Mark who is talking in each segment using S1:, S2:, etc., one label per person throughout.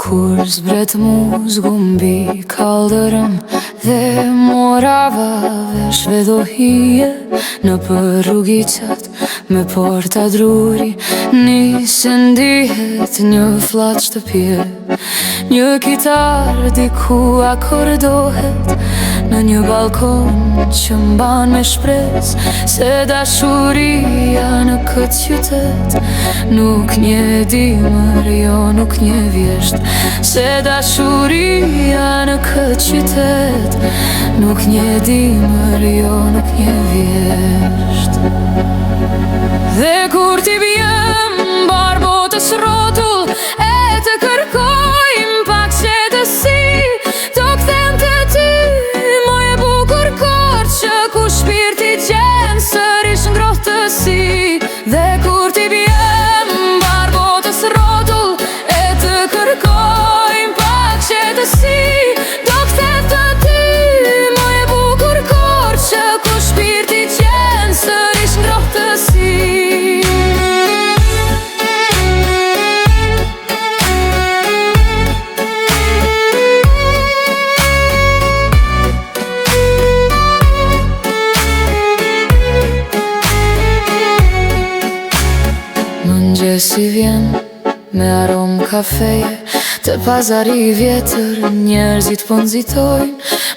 S1: kur zbret muzgu mbi kaldërëm dhe morava vesh vedohije në për rrugicat me porta druri. Nisë ndihet një flat shtëpie, një kitar diku akordohet në një balkon që mban me shpres se dashuria në këtë qytet nuk një dimër, jo nuk një vjesht. Se dashuria në këtë qytet nuk një dimër, jo nuk një vjesht. Dhe kur t'i bjem bar botës rotull e të kërkojmë pak qetësi, do kthem të ty moje bukur kort që ku shpirti gjen sërish ngrohtësi. Dhe kur t'i bjem bar botës rotull e të kërkojmë pak qetësi, do kthem të ty moje bukur kort që ku shpirti gjen sërish ngrohtësi. Mëngjesi vjen me arom kafeje të pazari vjetër, njerëzit po nxitojnë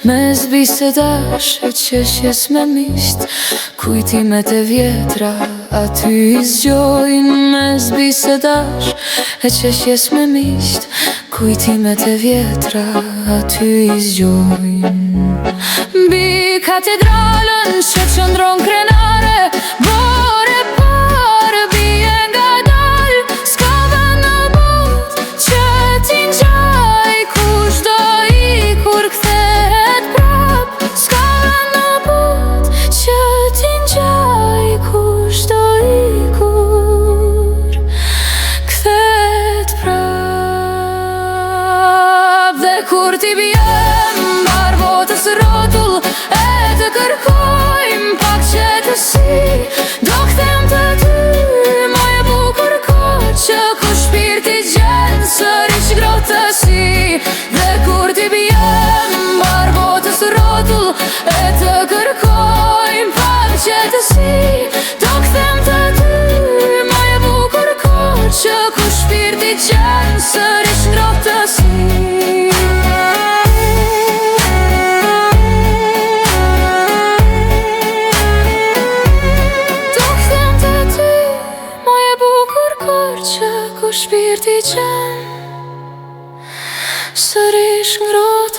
S1: mes bisedash e qeshjes me misht. Kujtimet e vjetra aty i zgjojnë mes bisedash e qeshjes me misht. Kujtimet e vjetra aty i zgjojnë. Mbi katedralën që qëndron krenare, bore parë bie nga dal. S'ka vend në bot që ti ngjaj, kushdo ikur kthehet prap. S'ka vend në bot që ti ngjaj, kushdo ikur kthehet prap. Dhe kur t'i bjem bar botës rotull e të kërkojmë pak qetësi, do kthem të ty moje bukur kort që ku shpirti gjen sërish ngrohtësi. Dhe kur t'i bjem bar botës rotull e të kërkojmë pak qetësi, do kthem të ty moje bukur kort që ku shpirti gjen sërish ngrohtësi. Shpirti gjen sërish ngrohtësi.